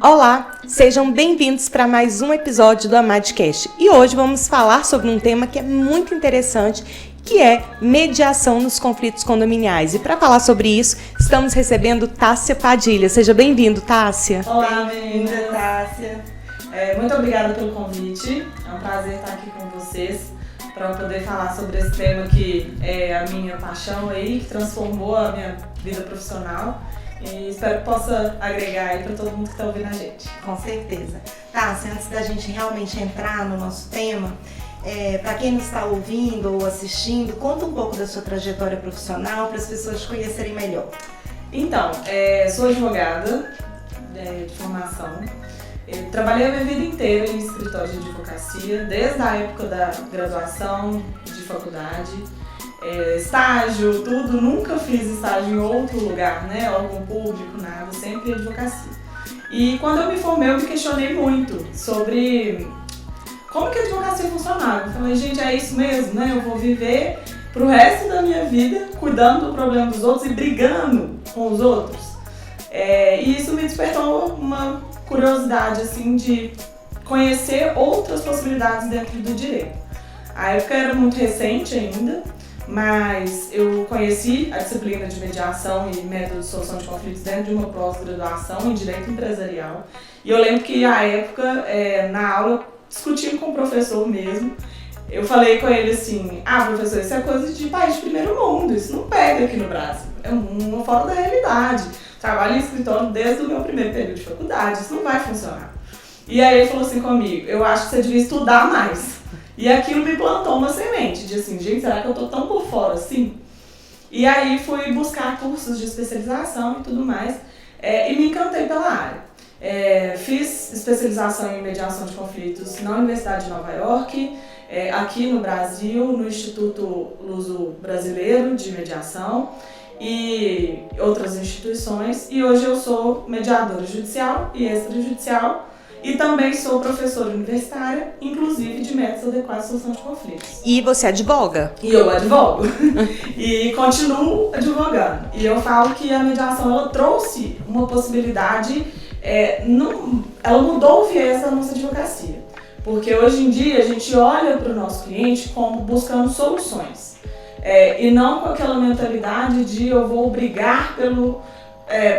Olá, sejam bem-vindos para mais um episódio do Amadcast. E hoje vamos falar sobre um tema que é muito interessante, que é mediação nos conflitos condominiais. E para falar sobre isso, estamos recebendo Tássia Padilha. Seja bem-vindo, Tássia. Olá, bem-vinda, Tássia. Muito obrigada pelo convite. É um prazer estar aqui com vocês para poder falar sobre esse tema que é a minha paixão aí, que transformou a minha vida profissional. E espero que possa agregar aí para todo mundo que está ouvindo a gente. Com certeza. Tássia, antes da gente realmente entrar no nosso tema, para quem nos está ouvindo ou assistindo, conta um pouco da sua trajetória profissional para as pessoas te conhecerem melhor. Então, sou advogada de formação. Eu trabalhei a minha vida inteira em escritório de advocacia, desde a época da graduação, de faculdade. Estágio, tudo, nunca fiz estágio em outro lugar, né, órgão público, nada, sempre advocacia. E quando eu me formei, eu me questionei muito sobre como que a advocacia funcionava. Eu falei, gente, é isso mesmo, né, eu vou viver pro resto da minha vida cuidando do problema dos outros e brigando com os outros. E isso me despertou uma curiosidade, assim, de conhecer outras possibilidades dentro do direito. A época era muito recente ainda, mas eu conheci a disciplina de mediação e método de solução de conflitos dentro de uma pós-graduação em direito empresarial. E eu lembro que, à época, na aula, discutindo com o professor mesmo, eu falei com ele assim, professor, isso é coisa de país de primeiro mundo, isso não pega aqui no Brasil, é uma fora da realidade. Trabalho em escritório desde o meu primeiro período de faculdade, isso não vai funcionar. E aí ele falou assim comigo, eu acho que você devia estudar mais. E aquilo me plantou uma semente de assim, gente, será que eu tô tão por fora assim? E aí fui buscar cursos de especialização e tudo mais, e me encantei pela área. Fiz especialização em mediação de conflitos na Universidade de Nova York, aqui no Brasil, no Instituto Luso-Brasileiro de Mediação e outras instituições. E hoje eu sou mediadora judicial e extrajudicial, e também sou professora universitária, inclusive de métodos adequados de solução de conflitos. E você advoga? E eu advogo. E continuo advogando. E eu falo que a mediação ela trouxe uma possibilidade, ela mudou o viés da nossa advocacia. Porque hoje em dia a gente olha para o nosso cliente como buscando soluções. E não com aquela mentalidade de eu vou brigar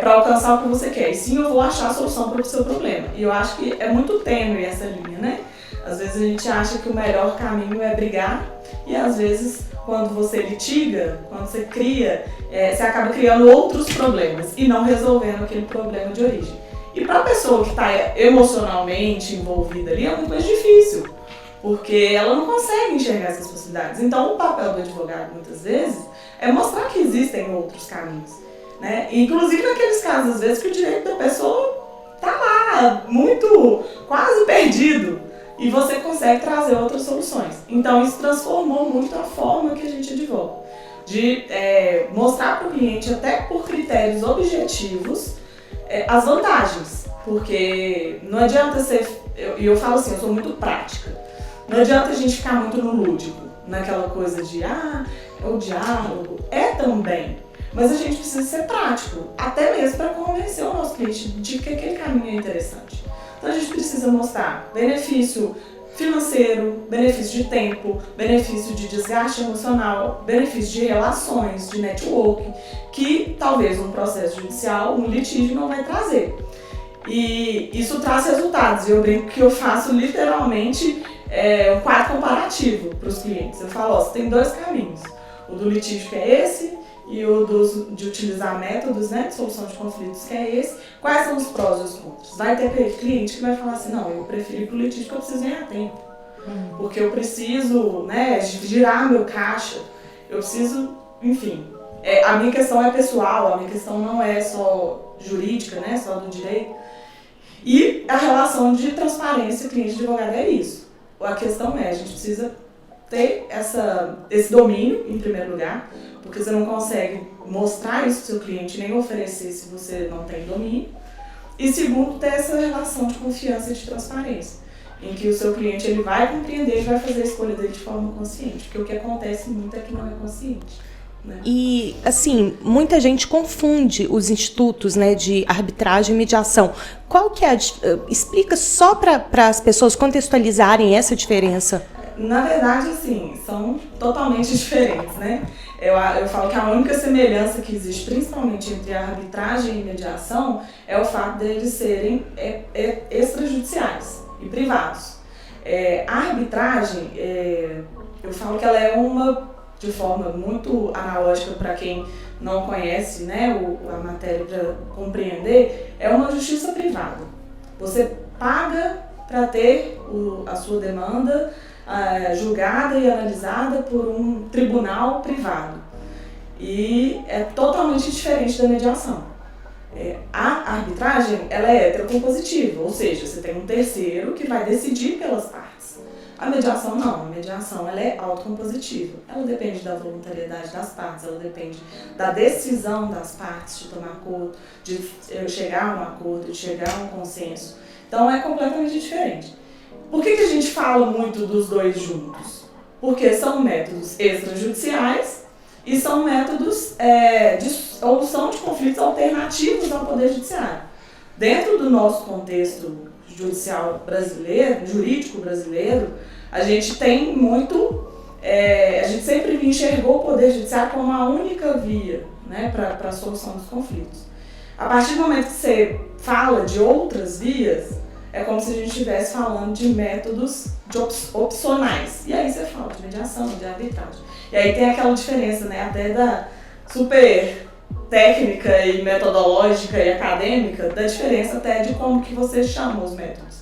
para alcançar o que você quer, e sim eu vou achar a solução para o seu problema. E eu acho que é muito tênue essa linha, né? Às vezes a gente acha que o melhor caminho é brigar, e às vezes quando você litiga, quando você cria, você acaba criando outros problemas e não resolvendo aquele problema de origem. E para a pessoa que está emocionalmente envolvida ali é muito mais difícil, porque ela não consegue enxergar essas possibilidades. Então o papel do advogado muitas vezes é mostrar que existem outros caminhos. Né? Inclusive naqueles casos, às vezes, que o direito da pessoa tá lá, quase perdido, e você consegue trazer outras soluções. Então isso transformou muito a forma que a gente advoga, de mostrar para o cliente, até por critérios objetivos, as vantagens, porque não adianta eu falo assim, eu sou muito prática, não adianta a gente ficar muito no lúdico, naquela coisa de, o diálogo também. Mas a gente precisa ser prático, até mesmo para convencer o nosso cliente de que aquele caminho é interessante. Então a gente precisa mostrar benefício financeiro, benefício de tempo, benefício de desgaste emocional, benefício de relações, de networking, que talvez um processo judicial, um litígio não vai trazer. E isso traz resultados. Eu brinco que eu faço literalmente um quadro comparativo para os clientes. Eu falo, você tem dois caminhos. O do litígio que é esse, e o de utilizar métodos, né, de solução de conflitos, que é esse. Quais são os prós e os contras? Vai ter cliente que vai falar assim, não, eu prefiro ir pro litígio porque eu preciso ganhar tempo. Porque eu preciso, né, girar meu caixa, eu preciso, enfim. A minha questão é pessoal, a minha questão não é só jurídica, né, só do direito. E a relação de transparência cliente-advogado é isso. A questão a gente precisa ter esse domínio, em primeiro lugar, porque você não consegue mostrar isso para o seu cliente, nem oferecer se você não tem domínio. E segundo, ter essa relação de confiança e de transparência, em que o seu cliente ele vai compreender e vai fazer a escolha dele de forma consciente, porque o que acontece muito é que não é consciente. né? E, assim, muita gente confunde os institutos, né, de arbitragem e mediação. Qual que é explica só para as pessoas contextualizarem essa diferença. Na verdade, assim, são totalmente diferentes, né? Eu falo que a única semelhança que existe, principalmente entre a arbitragem e mediação, é o fato deles serem extrajudiciais e privados. A arbitragem, eu falo que ela é de forma muito analógica para quem não conhece, né, a matéria para compreender, é uma justiça privada. Você paga para ter a sua demanda julgada e analisada por um tribunal privado. E é totalmente diferente da mediação. A arbitragem, ela é heterocompositiva, ou seja, você tem um terceiro que vai decidir pelas partes. A mediação não, a mediação ela é autocompositiva. Ela depende da voluntariedade das partes, ela depende da decisão das partes de tomar acordo, de chegar a um acordo, de chegar a um consenso. Então é completamente diferente. Por que a gente fala muito dos dois juntos? Porque são métodos extrajudiciais e são métodos de solução de conflitos alternativos ao Poder Judiciário. Dentro do nosso contexto judicial brasileiro, jurídico brasileiro, a gente tem a gente sempre enxergou o Poder Judiciário como a única via, né, para a solução dos conflitos. A partir do momento que você fala de outras vias, é como se a gente estivesse falando de métodos opcionais. E aí você fala de mediação, de arbitragem. E aí tem aquela diferença, né, até da super técnica e metodológica e acadêmica, da diferença até de como que você chama os métodos.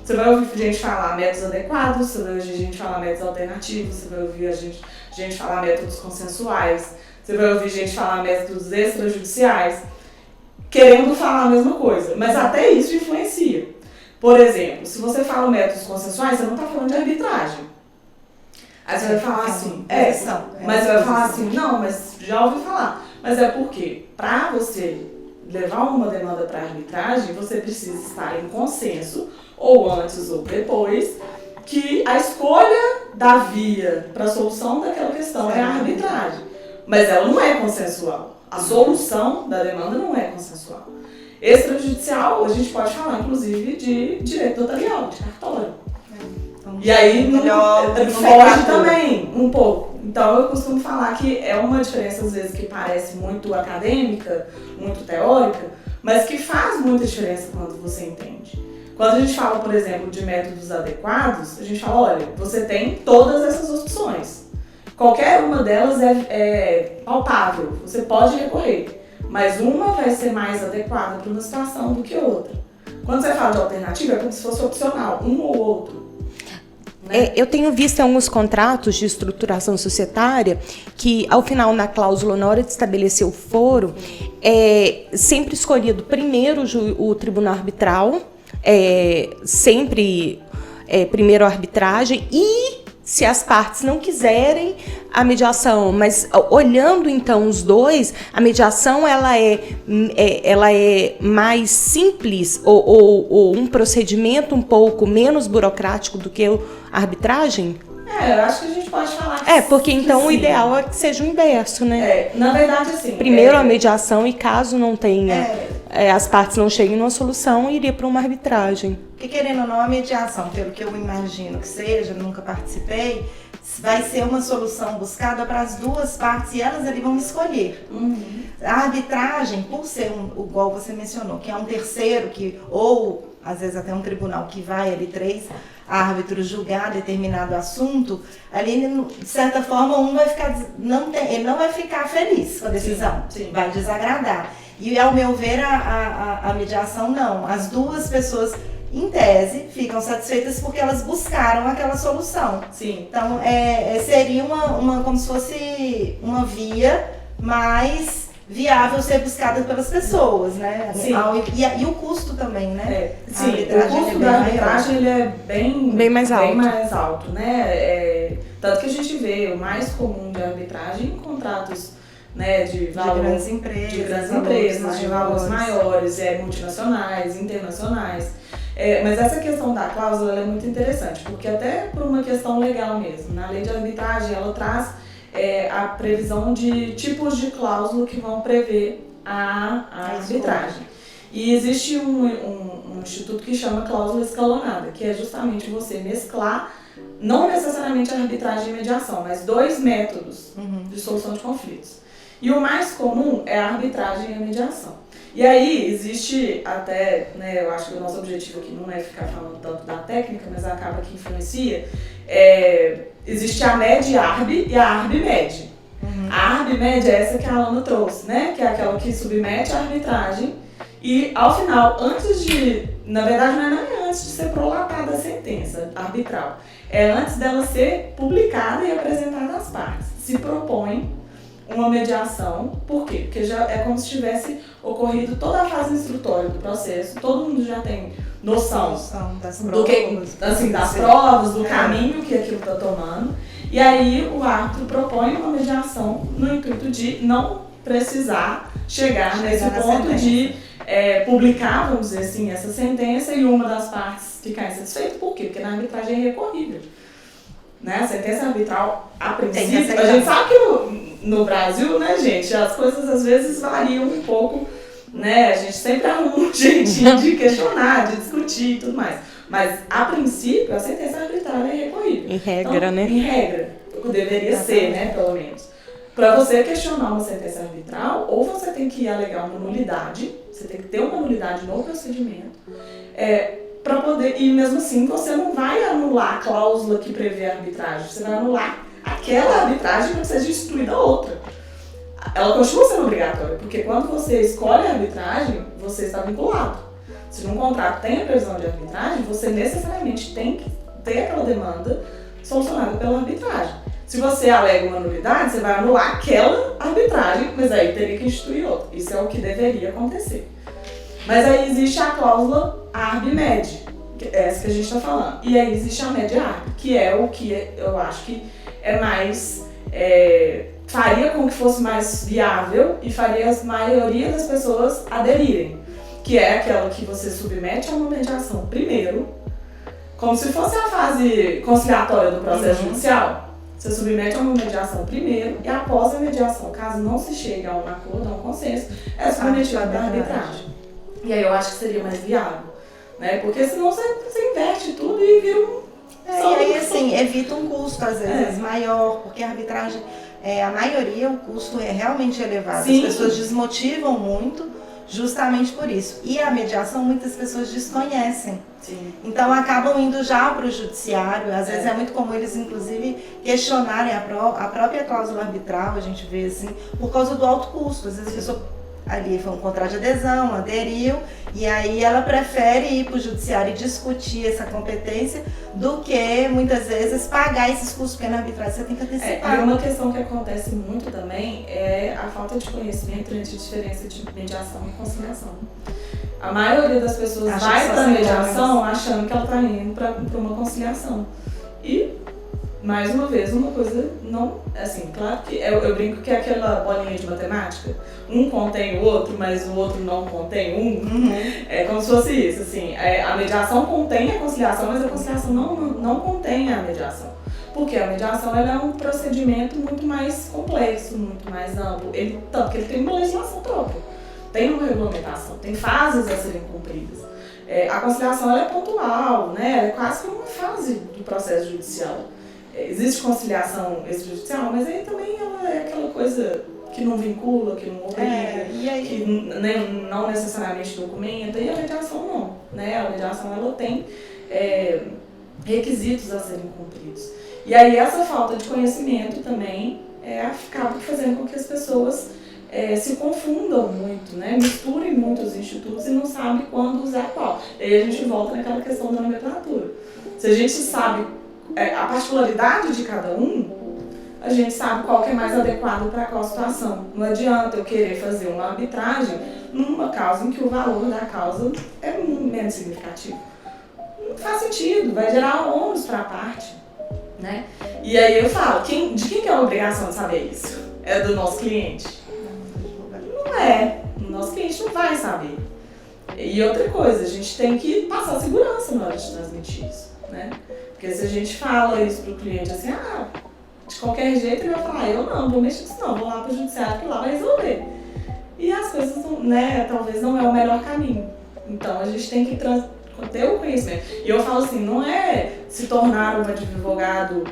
Você vai ouvir gente falar métodos adequados, você vai ouvir gente falar métodos alternativos, você vai ouvir gente falar métodos consensuais, você vai ouvir gente falar métodos extrajudiciais, querendo falar a mesma coisa. Mas até isso influencia. Por exemplo, se você fala métodos consensuais, você não está falando de arbitragem. Aí você vai falar assim, mas você vai falar assim, não, mas já ouvi falar. Mas é porque, para você levar uma demanda para arbitragem, você precisa estar em consenso, ou antes ou depois, que a escolha da via para a solução daquela questão é a arbitragem. Mas ela não é consensual. A solução da demanda não é consensual. Extrajudicial, a gente pode falar, inclusive, de direito notarial, de cartório. E aí, foge também, um pouco. Então, eu costumo falar que é uma diferença, às vezes, que parece muito acadêmica, muito teórica, mas que faz muita diferença quando você entende. Quando a gente fala, por exemplo, de métodos adequados, a gente fala, olha, você tem todas essas opções. Qualquer uma delas é palpável, você pode recorrer. Mas uma vai ser mais adequada para uma situação do que outra. Quando você fala de alternativa, é como se fosse opcional, um ou outro. Né? Eu tenho visto em alguns contratos de estruturação societária que, ao final, na cláusula, na hora de estabelecer o foro, é sempre escolhido primeiro o tribunal arbitral, sempre primeiro a arbitragem e, se as partes não quiserem, a mediação. Mas olhando então os dois, a mediação ela é mais simples ou um procedimento um pouco menos burocrático do que a arbitragem? Eu acho que a gente pode falar que porque então sim. O ideal é que seja o inverso, né? Na verdade, assim... Primeiro a mediação e caso não tenha, as partes não cheguem numa solução, iria para uma arbitragem. Porque querendo ou não, a mediação, pelo que eu imagino que seja, nunca participei, vai ser uma solução buscada para as duas partes e elas ali vão escolher. Uhum. A arbitragem, por ser igual você mencionou, que é um terceiro ou às vezes até um tribunal que vai ali 3 árbitros julgar determinado assunto, ali de certa forma ele não vai ficar feliz com a decisão, sim. Vai desagradar. E ao meu ver a mediação não, as duas pessoas em tese ficam satisfeitas porque elas buscaram aquela solução. Sim. Então seria como se fosse uma via mais viável ser buscada pelas pessoas, né? Sim. E o custo também, né? Sim, o custo da arbitragem ele é bem mais alto, né? Tanto que a gente vê o mais comum de arbitragem em contratos, né, de grandes empresas, de valores maiores, multinacionais, internacionais. Mas essa questão da cláusula ela é muito interessante, porque até por uma questão legal mesmo, na lei de arbitragem ela traz a previsão de tipos de cláusula que vão prever a arbitragem. E existe um instituto que chama cláusula escalonada, que é justamente você mesclar, não necessariamente a arbitragem e mediação, mas 2 métodos de solução de conflitos. E o mais comum é a arbitragem e a mediação. E aí existe até, né, eu acho que o nosso objetivo aqui não é ficar falando tanto da técnica, mas acaba que influencia, existe a MED-ARB e a ARB-MED. A ARB-MED é essa que a Alana trouxe, né, que é aquela que submete a arbitragem e ao final, na verdade não é nem antes de ser prolatada a sentença arbitral, é antes dela ser publicada e apresentada às partes. Se propõe uma mediação, por quê? Porque já é como se tivesse ocorrido toda a fase instrutória do processo, todo mundo já tem noção das provas, do caminho que aquilo está tomando, e aí o árbitro propõe uma mediação no intuito de não precisar chegar nesse ponto de publicar, vamos dizer assim, essa sentença e uma das partes ficar insatisfeita. Por quê? Porque na arbitragem é recorrível. Né? A sentença arbitral, a princípio, a gente sabe que no Brasil, né, gente, as coisas às vezes variam um pouco, né? A gente sempre arruma um jeitinho de questionar, de discutir e tudo mais. Mas, a princípio, a sentença arbitral é recorrível. Em regra, então, né? Em regra, deveria ser, né, pelo menos. Para você questionar uma sentença arbitral, ou você tem que alegar uma nulidade, você tem que ter uma nulidade no procedimento, para poder, e mesmo assim você não vai anular a cláusula que prevê a arbitragem, você vai anular aquela arbitragem para seja instituída outra. Ela continua sendo obrigatória, porque quando você escolhe a arbitragem, você está vinculado. Se num contrato tem a previsão de arbitragem, você necessariamente tem que ter aquela demanda solucionada pela arbitragem. Se você alega uma nulidade, você vai anular aquela arbitragem, mas aí teria que instituir outra. Isso é o que deveria acontecer. Mas aí existe a cláusula ARB-MED, que é essa que a gente está falando. E aí existe a MED-ARB, que é o que eu acho que é mais... faria com que fosse mais viável e faria a maioria das pessoas aderirem. Que é aquela que você submete a uma mediação primeiro, como se fosse a fase conciliatória do processo judicial. Você submete a uma mediação primeiro e após a mediação, caso não se chegue a um acordo, a um consenso, é submetido à arbitragem. E aí eu acho que seria mais viável, né? Porque senão você inverte tudo e vira um... E aí, assim, evita um custo, às vezes, maior, porque a arbitragem, a maioria, o custo é realmente elevado. Sim. As pessoas desmotivam muito justamente por isso. E a mediação, muitas pessoas desconhecem. Sim. Então, acabam indo já para o judiciário. Às vezes é muito comum eles, inclusive, questionarem a própria cláusula arbitral, a gente vê assim, por causa do alto custo. Às vezes a pessoa... Ali foi um contrato de adesão, aderiu, e aí ela prefere ir para o judiciário e discutir essa competência do que, muitas vezes, pagar esses custos, porque na arbitragem você tem que antecipar. E uma questão que acontece muito também é a falta de conhecimento entre a diferença de mediação e conciliação. A maioria das pessoas vai para a mediação achando que ela está indo para uma conciliação. E... mais uma vez, uma coisa não... Assim, claro que eu brinco que é aquela bolinha de matemática. Um contém o outro, mas o outro não contém um. É como se fosse isso, assim. A mediação contém a conciliação, mas a conciliação não contém a mediação. Porque a mediação ela é um procedimento muito mais complexo, muito mais amplo. Tanto que ele tem uma legislação própria. Tem uma regulamentação, tem fases a serem cumpridas. A conciliação ela é pontual, né? Ela é quase que uma fase do processo judicial. Existe conciliação extrajudicial, mas aí também ela é aquela coisa que não vincula, que não obriga, que não necessariamente documenta, e a mediação não, né? A mediação ela tem requisitos a serem cumpridos. E aí essa falta de conhecimento também acaba fazendo com que as pessoas se confundam muito, né? Misturem muito os institutos e não sabem quando usar qual. E aí a gente volta naquela questão da nomenclatura. Se a gente sabe a particularidade de cada um, a gente sabe qual que é mais adequado para qual situação. Não adianta eu querer fazer uma arbitragem numa causa em que o valor da causa é menos significativo. Não faz sentido, vai gerar ônus para a parte, né? E aí eu falo, de quem que é a obrigação de saber isso? É do nosso cliente? Não é. O nosso cliente não vai saber. E outra coisa, a gente tem que passar segurança na hora de transmitir isso, né? Porque se a gente fala isso pro cliente assim, de qualquer jeito, ele vai falar, eu não vou mexer nisso não, vou lá pro judiciário que lá vai resolver. E as coisas, né, talvez não é o melhor caminho. Então a gente tem que ter o conhecimento. E eu falo assim, não é se tornar um advogado,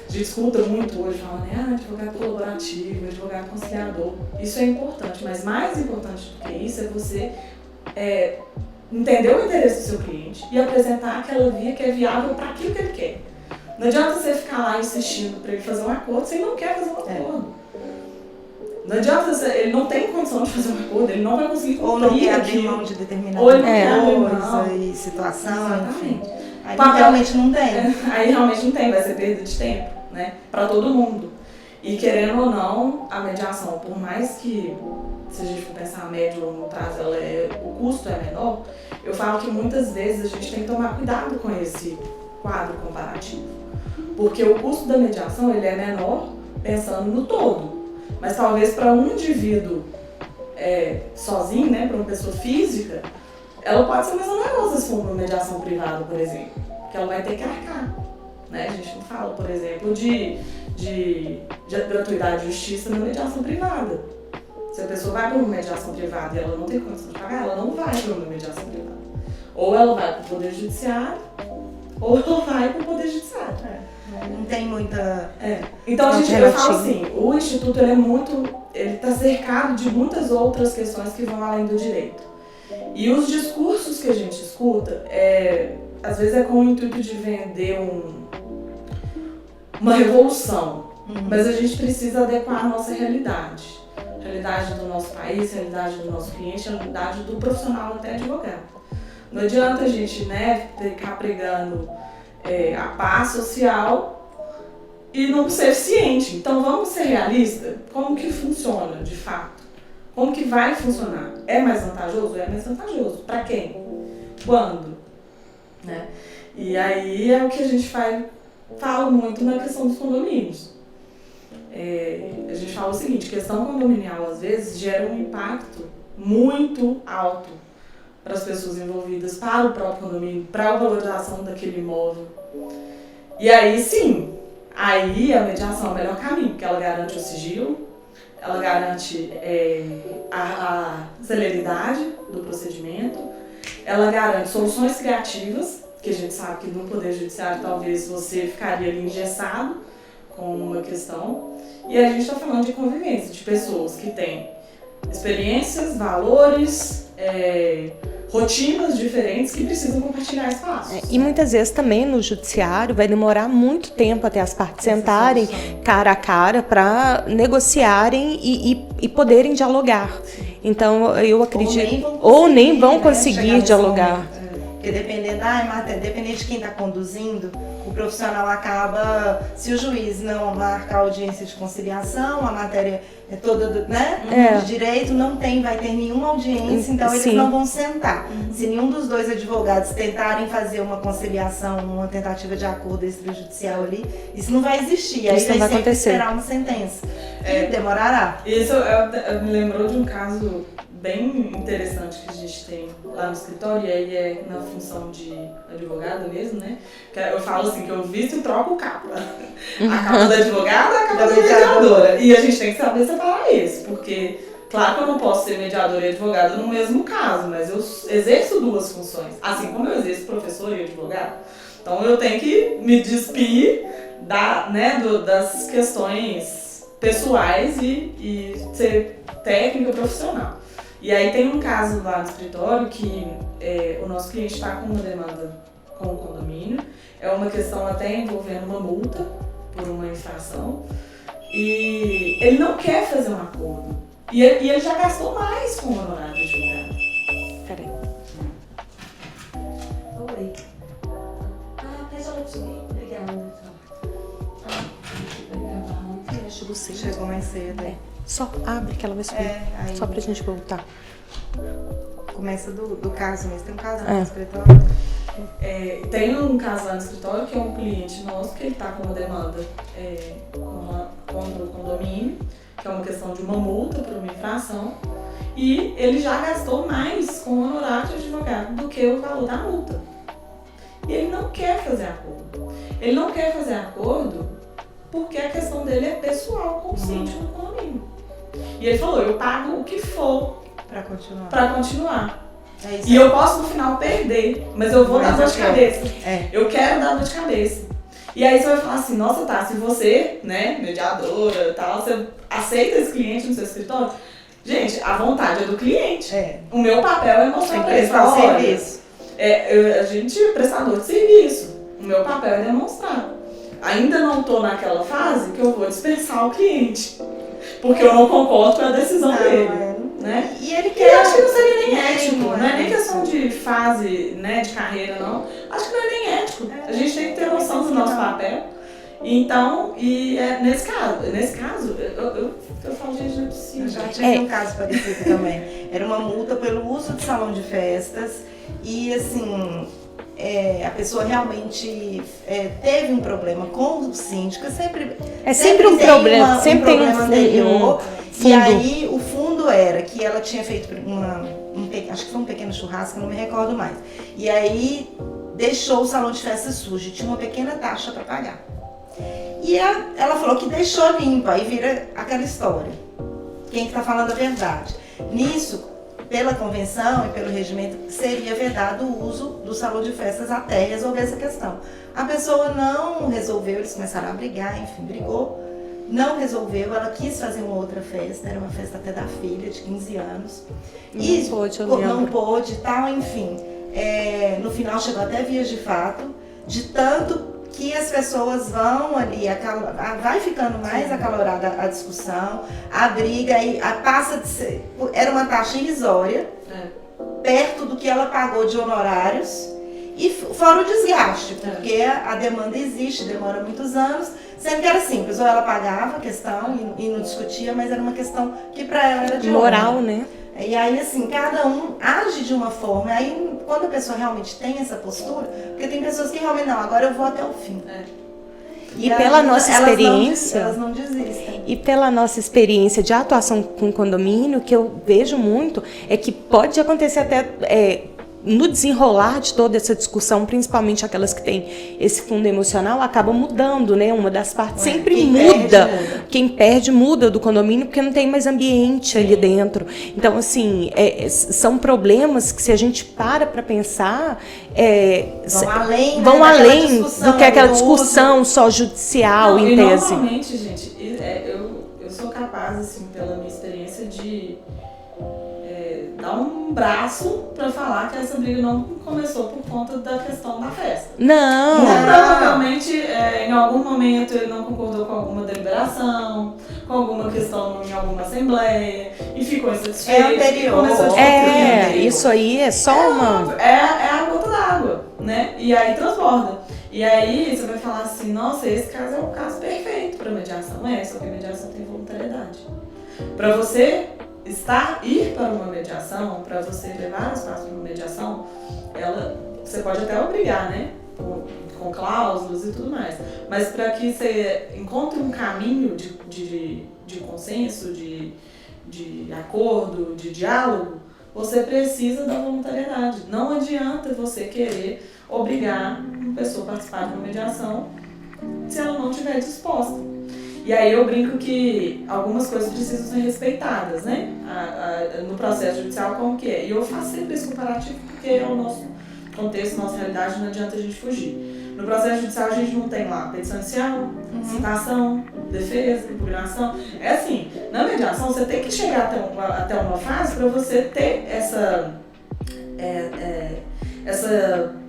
a gente escuta muito hoje falando, advogado colaborativo, advogado conciliador. Isso é importante, mas mais importante do que isso é você entender o interesse do seu cliente e apresentar aquela via que é viável para aquilo que ele quer. Não adianta você ficar lá insistindo para ele fazer um acordo se ele não quer fazer um acordo. Não adianta, ele não tem condição de fazer um acordo, ele não vai conseguir cumprir. Ou não quer abrir mão de determinada coisa e situação. Exatamente. Enfim. Aí realmente não tem. Aí realmente não tem, vai ser perda de tempo, né? Para todo mundo. E querendo ou não, a mediação, por mais que, se a gente for pensar a médio ou longo prazo, o custo é menor, eu falo que muitas vezes a gente tem que tomar cuidado com esse quadro comparativo. Porque o custo da mediação ele é menor pensando no todo. Mas talvez para um indivíduo sozinho, né, para uma pessoa física, ela pode ser mais onerosa se for uma mediação privada, por exemplo. Que ela vai ter que arcar. Né? A gente não fala, por exemplo, de gratuidade de justiça na mediação privada. Se a pessoa vai para uma mediação privada e ela não tem condição de pagar, ela não vai para uma mediação privada. Ou ela vai para o Poder Judiciário, ou ela vai para o Poder Judiciário. Não tem muita... Então eu falo assim, o Instituto ele está cercado de muitas outras questões que vão além do direito. E os discursos que a gente escuta, às vezes é com o intuito de vender uma revolução, mas a gente precisa adequar a nossa realidade. A realidade do nosso país, a realidade do nosso cliente, a realidade do profissional até advogado. Não adianta a gente, né, ficar pregando a paz social e não ser eficiente. Então vamos ser realistas. Como que funciona de fato? Como que vai funcionar? É mais vantajoso? É mais vantajoso. Para quem? Quando? Né? E aí é o que a gente fala muito na questão dos condomínios. A gente fala o seguinte, questão condominial às vezes gera um impacto muito alto para as pessoas envolvidas, para o próprio condomínio, para a valorização daquele imóvel. E aí sim, aí a mediação é o melhor caminho, porque ela garante o sigilo, ela garante a celeridade do procedimento, ela garante soluções criativas, que a gente sabe que no Poder Judiciário talvez você ficaria ali engessado com uma questão. E a gente está falando de convivência, de pessoas que têm experiências, valores, rotinas diferentes que precisam compartilhar espaços. E muitas vezes também no judiciário vai demorar muito tempo até as partes sentarem cara a cara para negociarem e poderem dialogar. Então eu acredito... Ou nem vão conseguir dialogar. Porque dependendo de quem está conduzindo, o profissional acaba, se o juiz não marca a audiência de conciliação, a matéria é toda de direito, vai ter nenhuma audiência, então eles não vão sentar. Se nenhum dos dois advogados tentarem fazer uma conciliação, uma tentativa de acordo extrajudicial ali, isso não vai existir. Aí vai sempre esperar uma sentença. E demorará. Isso me lembrou de um caso bem interessante que a gente tem lá no escritório, e aí na função de advogada mesmo, né? Que eu falo assim, que eu visto e troco o capa. A capa da advogada, a capa da mediadora. E a gente tem que saber separar isso, porque claro que eu não posso ser mediadora e advogada no mesmo caso, mas eu exerço duas funções, assim como eu exerço professor e advogado. Então eu tenho que me despir das questões pessoais e ser técnica profissional. E aí tem um caso lá no escritório que o nosso cliente está com uma demanda com o condomínio, é uma questão até envolvendo uma multa por uma infração, e ele não quer fazer um acordo. E ele já gastou mais com o honorário de advogado. Peraí. Oi. Deixa eu subir. Obrigada. Chegou mais cedo. Só abre que ela vai subir. Aí só pra gente voltar. Começa do caso mesmo. Tem um caso no escritório? Tem um caso lá no escritório que é um cliente nosso que ele está com uma demanda contra o condomínio, que é uma questão de uma multa por uma infração, e ele já gastou mais com o honorário de advogado do que o valor da multa. E ele não quer fazer acordo. Ele não quer fazer acordo porque a questão dele é pessoal com o síndico do condomínio. E ele falou, eu pago o que for pra continuar. É isso E eu posso no final perder, mas eu vou dar dor de cabeça. Eu quero dar dor de cabeça. E aí você vai falar assim, nossa, tá, se você, né, mediadora e tal, você aceita esse cliente no seu escritório, gente, a vontade é do cliente. O meu papel é mostrar pra ele. Prestar serviço. A gente é prestador de serviço. O meu papel é demonstrar. Ainda não tô naquela fase que eu vou dispensar o cliente. Porque eu não concordo com a decisão dele. Né? E ele E quer. eu acho que não seria nem ético, não não é nem questão de fase, né, de carreira, não. Acho que não é nem ético. A gente tem que ter noção do nosso papel. Então, nesse caso, eu falo, gente, não é possível. Eu já tive um caso parecido também. Era uma multa pelo uso de salão de festas e, assim, a pessoa realmente teve um problema com o síndico. Sempre um problema, sempre tem um anterior. fundo. E aí, o fundo era que ela tinha feito acho que foi um pequeno churrasco, não me recordo mais. E aí, deixou o salão de festa sujo, tinha uma pequena taxa para pagar. E ela falou que deixou limpo, aí vira aquela história. Quem está falando a verdade? Nisso, pela convenção e pelo regimento, seria vedado o uso do salão de festas até resolver essa questão. A pessoa não resolveu, eles começaram a brigar, enfim, brigou. Não resolveu, ela quis fazer uma outra festa, era uma festa até da filha, de 15 anos. Não pôde e tal, enfim. No final chegou até vias de fato, de tanto que as pessoas vão ali, vai ficando mais acalorada a discussão, a briga, e passa de ser, era uma taxa irrisória, perto do que ela pagou de honorários, e fora o desgaste, porque a demanda existe, demora muitos anos, sendo que era simples, ou ela pagava a questão e não discutia, mas era uma questão que para ela era de moral, honra. né? E aí, assim, cada um age de uma forma. Aí, quando a pessoa realmente tem essa postura, porque tem pessoas que realmente, não, agora eu vou até o fim. E pela nossa experiência... Elas não desistem. E pela nossa experiência de atuação com condomínio, que eu vejo muito, é que pode acontecer até... no desenrolar de toda essa discussão, principalmente aquelas que têm esse fundo emocional, acaba mudando, né? Uma das partes sempre muda. Quem perde muda do condomínio porque não tem mais ambiente ali dentro. Então, assim, são problemas que, se a gente para pensar, vão além do que aquela discussão só judicial, em tese. Normalmente, gente, eu sou capaz, assim, pela minha experiência, de dar um braço pra falar que essa briga não começou por conta da questão da festa. Não. Provavelmente, em algum momento, ele não concordou com alguma deliberação, com alguma questão em alguma assembleia, e ficou insatisfeito. Isso aí é só uma... É a gota d'água, né? E aí transborda. E aí você vai falar assim, nossa, esse caso é o caso perfeito pra mediação. Só que a mediação tem voluntariedade. Pra você ir para uma mediação, para você levar as partes para uma mediação, você pode até obrigar, né? Com cláusulas e tudo mais. Mas para que você encontre um caminho de consenso, de acordo, de diálogo, você precisa da voluntariedade. Não adianta você querer obrigar uma pessoa a participar de uma mediação se ela não estiver disposta. E aí eu brinco que algumas coisas precisam ser respeitadas, né? No processo judicial, como que é. E eu faço sempre esse comparativo porque é o nosso contexto, nossa realidade, não adianta a gente fugir. No processo judicial a gente não tem lá petição inicial, citação, defesa, impugnação. É assim, na mediação você tem que chegar até uma fase para você ter essa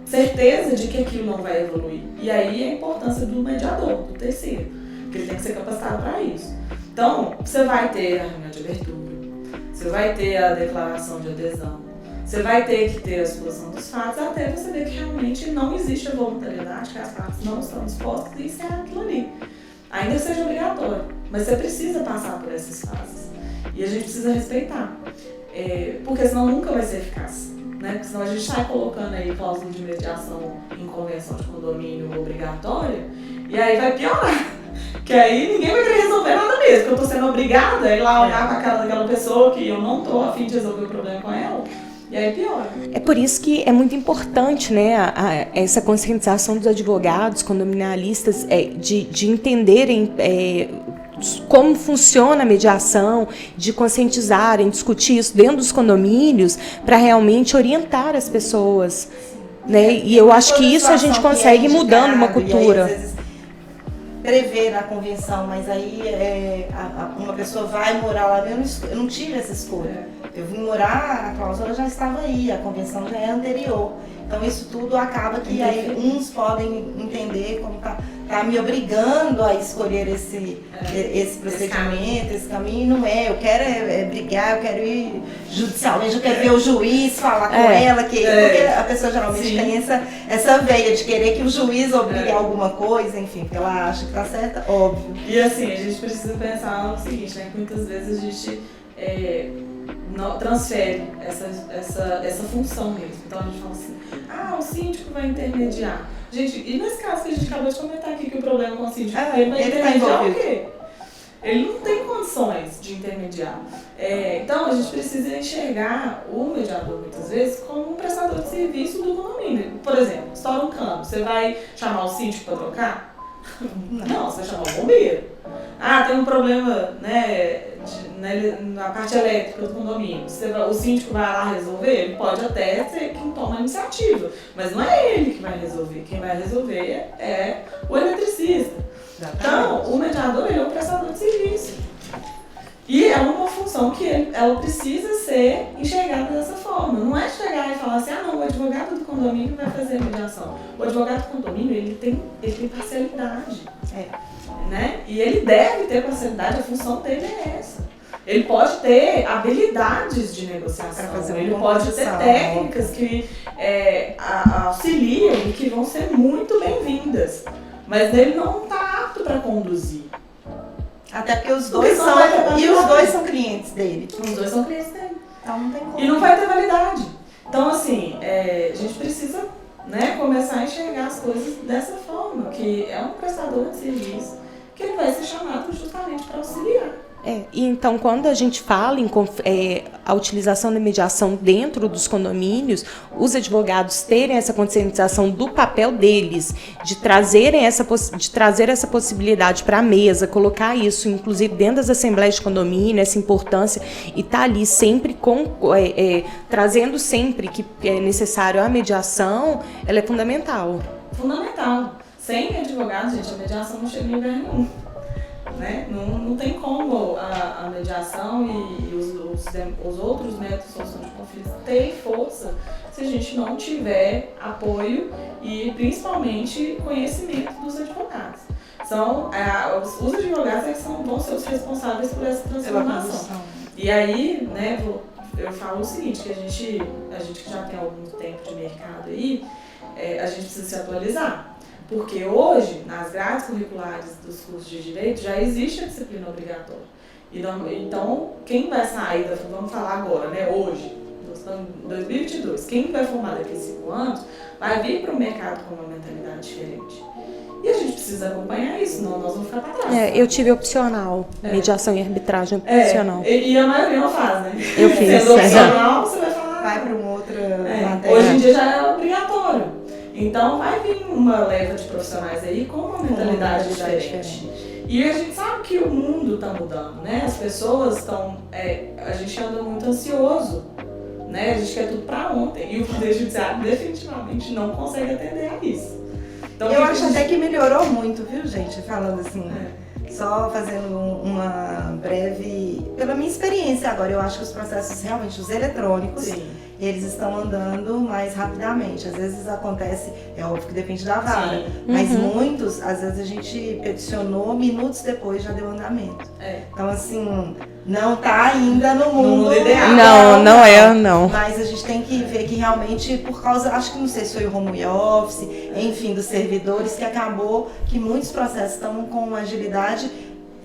certeza de que aquilo não vai evoluir. E aí a importância do mediador, do terceiro. Porque ele tem que ser capacitado para isso. Então, você vai ter a reunião de abertura, você vai ter a declaração de adesão, você vai ter que ter a exposição dos fatos, até você ver que realmente não existe a voluntariedade, que as partes não estão dispostas e isso é aquilo ali. Ainda que seja obrigatório, mas você precisa passar por essas fases. E a gente precisa respeitar, porque senão nunca vai ser eficaz. Né? Porque senão a gente sai colocando aí cláusula de mediação em convenção de condomínio obrigatória, e aí vai piorar. Que aí ninguém vai querer resolver nada mesmo, porque eu tô sendo obrigada a ir lá olhar com a cara daquela pessoa que eu não tô a fim de resolver o problema com ela, E aí piora. É por isso que é muito importante, né, essa conscientização dos advogados condominialistas de entenderem como funciona a mediação, de conscientizarem, discutir isso dentro dos condomínios para realmente orientar as pessoas. Né? E eu acho que isso a gente consegue mudando uma cultura. E aí, às vezes, prever na convenção, mas aí uma pessoa vai morar lá, eu não tive essa escolha. Eu vim morar, a cláusula já estava aí, a convenção já é anterior. Então isso tudo acaba que aí uns podem entender como tá me obrigando a escolher esse procedimento, esse caminho. Não é, eu quero brigar, eu quero ir judicialmente, eu quero ver o juiz falar com ela, porque a pessoa geralmente tem essa veia de querer que o juiz obrigue a alguma coisa, enfim, porque ela acha que tá certa, óbvio. E assim, a gente precisa pensar no seguinte, né, que muitas vezes a gente transfere essa função mesmo. Então a gente fala assim, o síndico vai intermediar. Gente, e nesse caso que a gente acabou de comentar aqui, que o problema com o síndico ele vai intermediar o quê? Ele não tem condições de intermediar. Então a gente precisa enxergar o mediador muitas vezes como um prestador de serviço do condomínio. Por exemplo, estoura um cano, você vai chamar o síndico para trocar? Não, você vai chamar o bombeiro. Tem um problema, né, na parte elétrica do condomínio. O síndico vai lá resolver? Ele pode até ser quem toma a iniciativa, mas não é ele que vai resolver. Quem vai resolver é o eletricista. Então, o mediador ele é um prestador de serviço. E é uma função que ela precisa ser enxergada dessa forma. Não é chegar e falar assim, o advogado do condomínio vai fazer a mediação. O advogado do condomínio, ele tem parcialidade. Né? E ele deve ter parcialidade, a função dele é essa. Ele pode ter habilidades de negociação, ele pode ter técnicas que auxiliam e que vão ser muito bem-vindas. Mas ele não está apto para conduzir. Até porque os dois são clientes dele. Os dois são clientes dele. Então não tem como. E não vai ter validade. Então, assim, a gente precisa, né, começar a enxergar as coisas dessa forma, que é um prestador de serviço, que ele vai ser chamado justamente para auxiliar. E então, quando a gente fala em a utilização da mediação dentro dos condomínios, os advogados terem essa conscientização do papel deles, de trazer essa possibilidade para a mesa, colocar isso, inclusive, dentro das assembleias de condomínio, essa importância, e estar ali sempre trazendo sempre que é necessário a mediação, ela é fundamental. Fundamental. Sem advogado, gente, a mediação não chega em lugar nenhum. Né? Não tem como a mediação e os outros métodos de solução de conflitos terem força se a gente não tiver apoio e principalmente conhecimento dos advogados. Os advogados vão ser os responsáveis por essa transformação. E aí, né, eu falo o seguinte, que a gente que já tem algum tempo de mercado aí, a gente precisa se atualizar. Porque hoje, nas grades curriculares dos cursos de Direito, já existe a disciplina obrigatória. Então, quem vai sair, vamos falar agora, né, hoje, nós estamos em 2022, quem vai formar daqui a 5 anos, vai vir para o mercado com uma mentalidade diferente. E a gente precisa acompanhar isso, senão nós vamos ficar para trás. Eu tive opcional, mediação e arbitragem opcional. E a maioria não faz, né? Eu fiz. Sendo opcional, você vai falar... Vai para uma outra matéria. Hoje em dia já é obrigatório. Então vai vir uma leva de profissionais aí com uma mentalidade diferente. E a gente sabe que o mundo está mudando, né? As pessoas estão... a gente anda muito ansioso, né? A gente quer tudo para ontem. E o Poder Judiciário definitivamente não consegue atender a isso. Então, eu acho até que melhorou muito, viu, gente? Falando assim, só fazendo uma breve... Pela minha experiência agora, eu acho que os processos realmente, os eletrônicos... Sim. Eles estão andando mais rapidamente. Às vezes acontece, é óbvio que depende da vara, mas muitos, às vezes a gente peticionou, minutos depois já deu andamento. Então assim, não está ainda no mundo ideal. Não. Mas a gente tem que ver que realmente, por causa, acho que não sei se foi o home office, enfim, dos servidores, que acabou que muitos processos estão com uma agilidade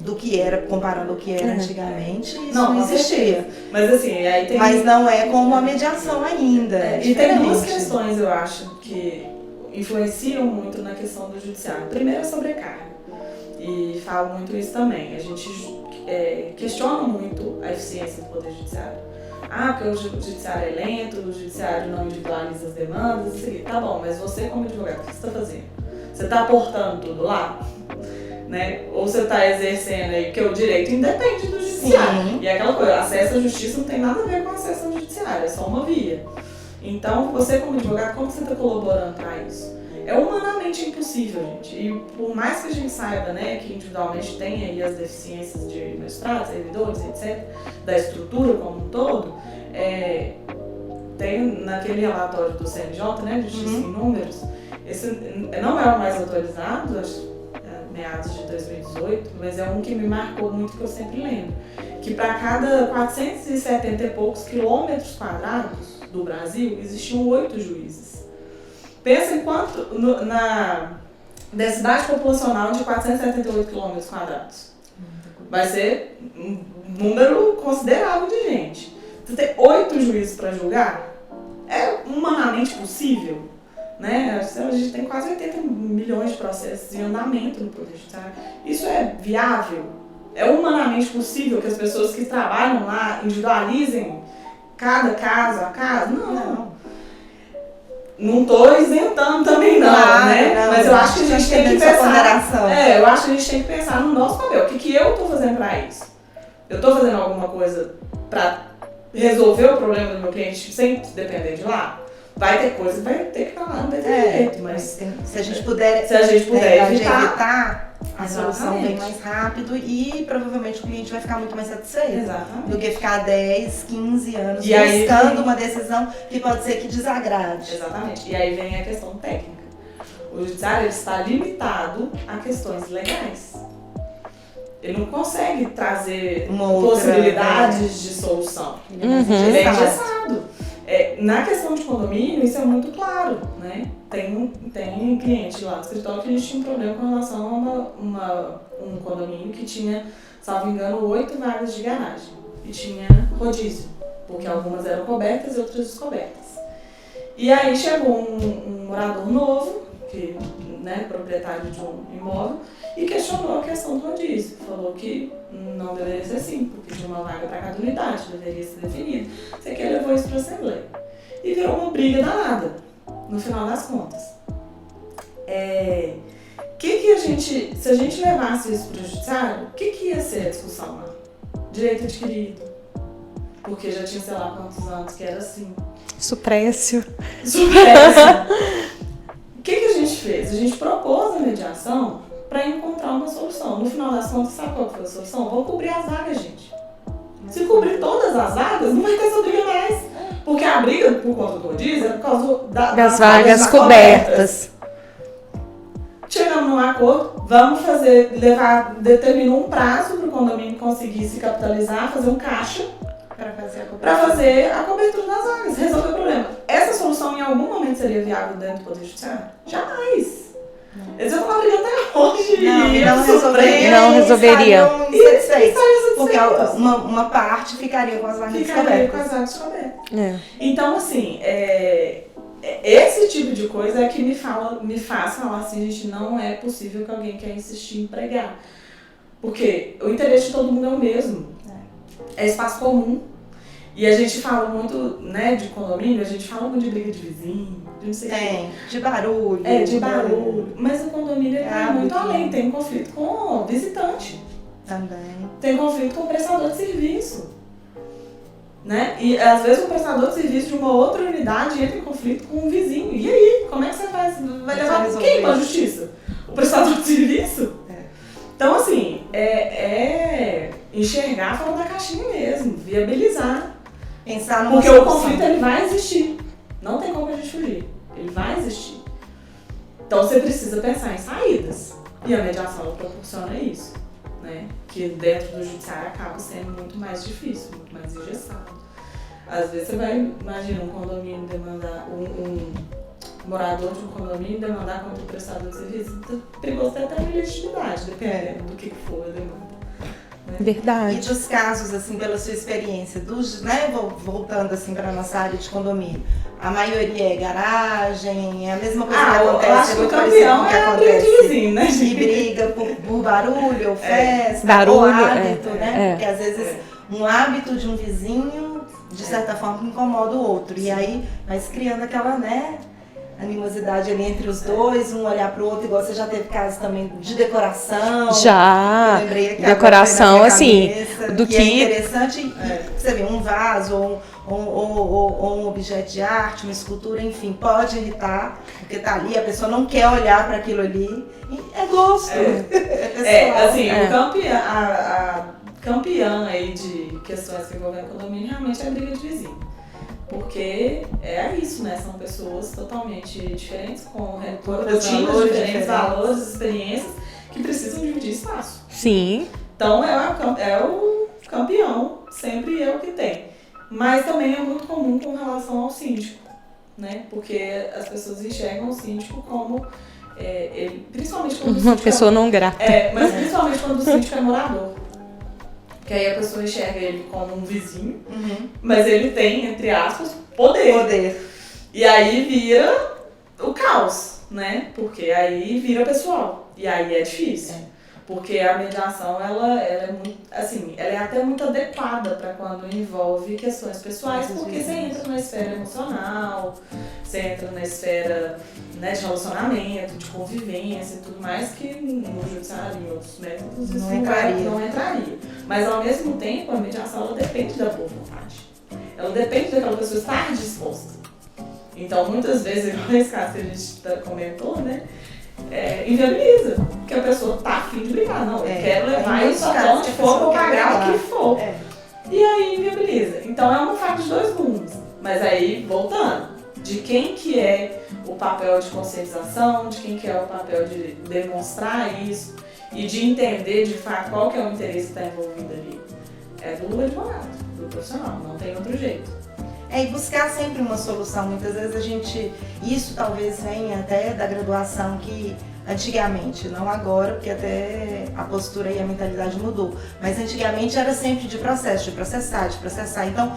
do que era, comparando o que era antigamente, isso não existia. Mas assim, aí tem... Mas não é como a mediação ainda. E tem duas questões, eu acho, que influenciam muito na questão do judiciário. Primeiro, a sobrecarga. E falo muito isso também. A gente questiona muito a eficiência do Poder Judiciário. porque o judiciário é lento, o judiciário não individualiza as demandas, isso aqui. Tá bom, mas você como advogado, o que você está fazendo? Você está aportando tudo lá? Né? Ou você está exercendo aí, porque o direito independe do judiciário. Sim. E é aquela coisa, acesso à justiça não tem nada a ver com acesso ao judiciário, é só uma via. Então, você como advogado, como você está colaborando para isso? É humanamente impossível, gente. E por mais que a gente saiba, né, que individualmente tem aí as deficiências de magistrados, servidores, etc., da estrutura como um todo, tem naquele relatório do CNJ, né, Justiça em Números, esse não é o mais atualizado, acho meados de 2018, mas é um que me marcou muito, que eu sempre lembro. Que para cada 470 e poucos quilômetros quadrados do Brasil, existiam 8 juízes. Pensa em quanto na densidade populacional de 478 quilômetros quadrados. Vai ser um número considerável de gente. Você ter 8 juízes para julgar é humanamente possível? Né? A gente tem quase 80 milhões de processos em andamento no Poder Judiciário. Isso é viável? É humanamente possível que as pessoas que trabalham lá individualizem cada caso a caso? Não estou isentando também não, né? Não, mas eu acho que a gente tem que pensar. Eu acho que a gente tem que pensar no nosso papel. O que eu estou fazendo para isso? Eu estou fazendo alguma coisa para resolver o problema do meu cliente sem depender de lá? Vai ter coisa que vai ter que falar, não vai ter jeito, mas se a gente puder evitar, a solução vem mais rápido e provavelmente o cliente vai ficar muito mais satisfeito. Exatamente. Do que ficar 10, 15 anos buscando uma decisão que pode ser que desagrade. Exatamente. E aí vem a questão técnica. O judiciário está limitado a questões legais. Ele não consegue trazer possibilidades de solução. Ele é engessado. Na questão de condomínio, isso é muito claro, né? Tem cliente lá no escritório que a gente tinha um problema com relação a um condomínio que tinha, salvo engano, 8 vagas de garagem. E tinha rodízio, porque algumas eram cobertas e outras descobertas. E aí chegou um morador novo, que, né, proprietário de um imóvel, e questionou a questão do rodízio. Falou que não deveria ser assim, porque tinha uma vaga para cada unidade, deveria ser definido. Você que levou isso para a Assembleia. E virou uma briga danada, no final das contas. Se a gente levasse isso para o judiciário, o que ia ser a discussão lá? Direito adquirido. Porque já tinha, sei lá, quantos anos que era assim. Suprécio. O que a gente fez? A gente propôs a mediação para encontrar uma solução. No final das contas, sabe qual foi a solução? Vamos cobrir as vagas, gente. Se cobrir todas as vagas, não vai ter essa briga mais. Porque a briga por conta do rodízio é por causa das vagas cobertas. Chegamos num acordo, vamos determinou um prazo para o condomínio conseguir se capitalizar, fazer um caixa para fazer a cobertura das vagas, resolver o problema. Essa solução em algum momento seria viável dentro do Poder Judiciário? Jamais. Eles vão falar brigando até hoje. Não resolveria. Porque uma parte ficaria com as vagas cobertas. Então, assim, esse tipo de coisa é que me faz falar assim, gente, não é possível que alguém quer insistir em pregar. Porque o interesse de todo mundo é o mesmo. É espaço comum. E a gente fala muito, né, de condomínio, a gente fala muito de briga de vizinho, de não sei o quê. De barulho. De barulho. Mas o condomínio vai muito além, tem conflito com o visitante. Também. Tem conflito com o prestador de serviço. Né? E às vezes o prestador de serviço de uma outra unidade entra em conflito com um vizinho. E aí? Como é que você vai levar quem para a justiça? O prestador de serviço? Então, assim, enxergar fora da caixinha mesmo, viabilizar. Pensar numa Porque solução. o conflito ele vai existir. Não tem como a gente fugir. Ele vai existir. Então você precisa pensar em saídas. E a mediação ela proporciona isso. Né? Que dentro do judiciário acaba sendo muito mais difícil, muito mais engessado. Às vezes você vai, imagina, um condomínio demandar, um morador de um condomínio demandar contra o prestador de serviço. Então, perigoso até uma legitimidade, dependendo do que for a demanda. Né? Verdade. E dos casos, assim, pela sua experiência, né, voltando assim para a nossa área de condomínio, a maioria é garagem, é a mesma coisa que acontece. Eu acho que o campeão é a briga de vizinho, né? E briga por barulho, ou festa, Barulho, ou hábito, né? Porque às vezes um hábito de um vizinho, de certa forma, incomoda o outro. E aí vai se criando aquela, né, animosidade ali entre os dois, um olhar pro outro, igual você já teve casos também de decoração. Já, Eu lembrei aqui decoração, agora, assim, cabeça, do que é interessante, você vê, um vaso ou um objeto de arte, uma escultura, enfim, pode irritar, porque tá ali, a pessoa não quer olhar para aquilo ali, e é gosto. A campeã aí de questões que envolvem condomínio realmente é a briga de vizinho. Porque é isso, né? São pessoas totalmente diferentes, com rotinas diferentes, valores, experiências, que precisam dividir espaço. Sim. Então é o campeão, sempre é o que tem. Mas também é muito comum com relação ao síndico, né? Porque as pessoas enxergam o síndico como, principalmente quando o síndico Uma pessoa não grata. mas principalmente quando o síndico é morador. Que aí a pessoa enxerga ele como um vizinho, mas ele tem, entre aspas, poder. E aí vira o caos, né? Porque aí vira pessoal. E aí é difícil. Porque a mediação, ela é muito, assim, ela é até muito adequada para quando envolve questões pessoais, porque você entra na esfera emocional, você entra na esfera, né, de relacionamento, de convivência e tudo mais, que no judiciário, em outros métodos, isso não entraria. Mas ao mesmo tempo, a mediação, ela depende da boa vontade. Ela depende daquela pessoa estar disposta. Então, muitas vezes, igual nesse caso que a gente comentou, né? Inviabiliza, porque a pessoa tá afim de brigar, não, eu quero levar isso a onde for, vou pagar o que for. E aí inviabiliza. Então é uma faca de dois gumes. Mas aí, voltando, de quem que é o papel de conscientização, de quem que é o papel de demonstrar isso e de entender de fato qual que é o interesse que está envolvido ali. É do advogado, do profissional, não tem outro jeito. E buscar sempre uma solução. Muitas vezes isso talvez venha até da graduação que antigamente, não agora, porque até a postura e a mentalidade mudou, mas antigamente era sempre de processo, de processar. Então,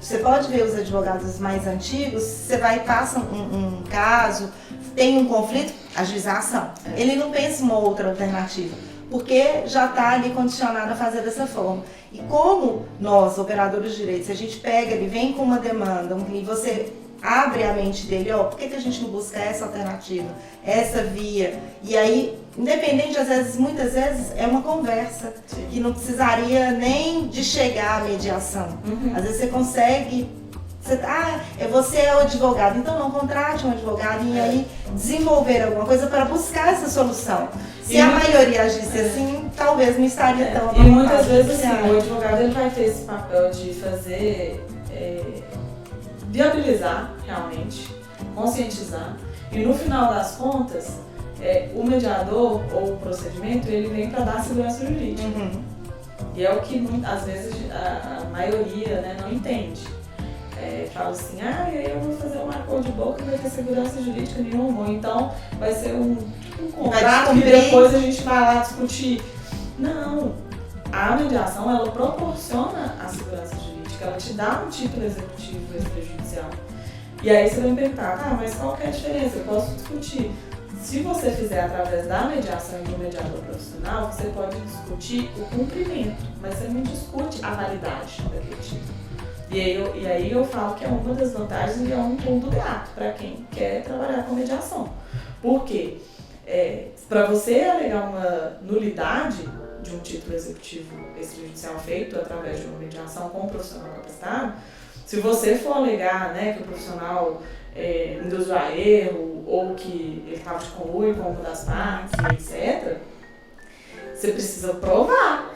você pode ver os advogados mais antigos, você vai e passa um caso, tem um conflito, ajuizar a ação. Ele não pensa em uma outra alternativa, porque já está ali condicionado a fazer dessa forma. E como nós, operadores de direito, se a gente pega, ele vem com uma demanda, e você abre a mente dele, por que a gente não busca essa alternativa, essa via? E aí, independente, muitas vezes, é uma conversa, que não precisaria nem de chegar à mediação. Às vezes você consegue, você é o advogado, então não contrate um advogado e aí desenvolver alguma coisa para buscar essa solução. Se a maioria agisse assim, talvez não estaria tão... E muitas vezes, assim, o advogado ele vai ter esse papel de fazer, viabilizar realmente, conscientizar. E no final das contas, o mediador ou o procedimento, ele vem para dar segurança jurídica. E é o que, às vezes, a maioria, né, não entende. Fala assim, eu vou fazer um acordo de boca e não vai ter segurança jurídica nenhuma. Ou então vai ser um contrato e depois a gente vai lá discutir. Não, a mediação, ela proporciona a segurança jurídica, ela te dá um título executivo extrajudicial. E aí você vai me perguntar, mas qual que é a diferença? Eu posso discutir. Se você fizer através da mediação e do mediador profissional, você pode discutir o cumprimento, mas você não discute a validade daquele título. E aí eu falo que é uma das vantagens e é um ponto grato para quem quer trabalhar com mediação. Por quê? Para você alegar uma nulidade de um título executivo extrajudicial feito através de uma mediação com um profissional capacitado, se você for alegar, né, que o profissional induziu a erro ou que ele estava de conluio com uma das partes, etc., você precisa provar.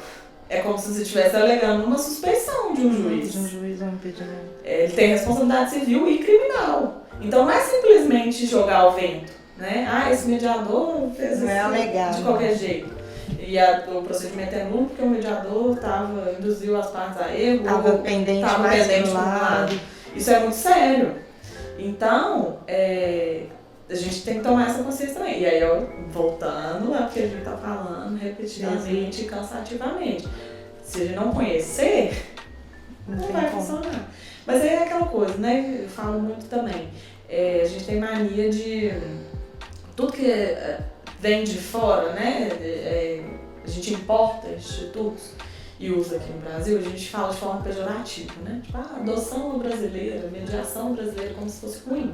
É como se você estivesse alegando uma suspeição de um juiz. De um juiz ou um impedimento. Ele tem responsabilidade civil e criminal. Então não é simplesmente jogar ao vento, né? Esse mediador fez isso de qualquer jeito. E o procedimento é nulo porque o mediador induziu as partes a erro. Estava pendente do lado. Isso é muito sério. Então, a gente tem que tomar essa consciência também. E aí, voltando ao que a gente está falando, repetidamente e cansativamente. Se a gente não conhecer, não vai funcionar. Mas aí é aquela coisa, né? Eu falo muito também. A gente tem mania de... Tudo que vem de fora, né? A gente importa institutos. e usa aqui no Brasil, a gente fala de forma pejorativa, né? Tipo, adoção brasileira, mediação brasileira, como se fosse ruim.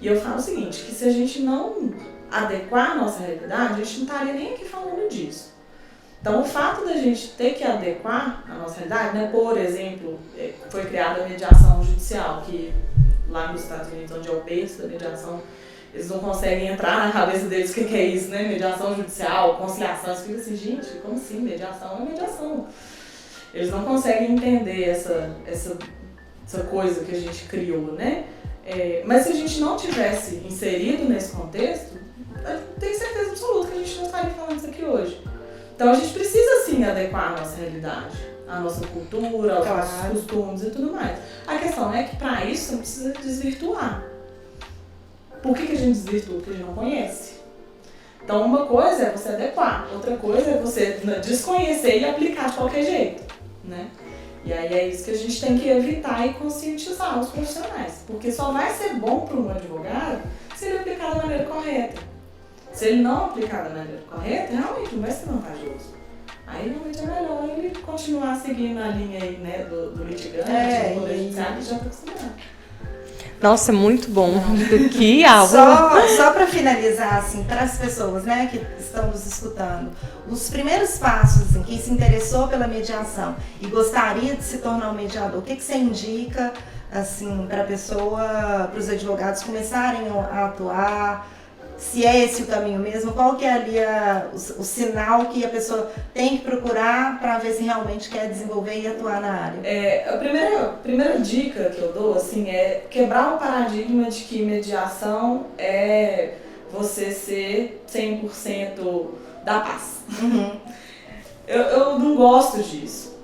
E eu falo o seguinte, que se a gente não adequar a nossa realidade, a gente não estaria nem aqui falando disso. Então, o fato da gente ter que adequar a nossa realidade, né? Por exemplo, foi criada a mediação judicial, que lá nos Estados Unidos, onde é o berço da mediação, eles não conseguem entrar na cabeça deles o que é isso, né? Mediação judicial, conciliação. Eles ficam assim, gente, como assim? Mediação é mediação. Eles não conseguem entender essa coisa que a gente criou, né? Mas se a gente não tivesse inserido nesse contexto, eu tenho certeza absoluta que a gente não estaria falando isso aqui hoje. Então a gente precisa sim adequar a nossa realidade, a nossa cultura, aos nossos costumes e tudo mais. A questão é que para isso você precisa desvirtuar. Por que a gente desvirtua? Porque a gente não conhece. Então uma coisa é você adequar, outra coisa é você desconhecer e aplicar de qualquer jeito, né? E aí é isso que a gente tem que evitar e conscientizar os profissionais. Porque só vai ser bom para um advogado se ele aplicar da maneira correta. Se ele não aplicar da maneira correta, realmente não vai ser vantajoso. Aí realmente é melhor ele continuar seguindo a linha aí, né, do litigante, do poder judiciário, que já está acostumado. Nossa, muito bom. Que aula! Só para finalizar, assim, para as pessoas, né, que estão nos escutando, os primeiros passos, assim, quem se interessou pela mediação e gostaria de se tornar um mediador, o que você indica, assim, para a pessoa, para os advogados começarem a atuar? Se é esse o caminho mesmo, qual que é ali o sinal que a pessoa tem que procurar para ver se realmente quer desenvolver e atuar na área? A primeira dica que eu dou assim, é quebrar o paradigma de que mediação é você ser 100% da paz. Uhum. Eu não gosto disso.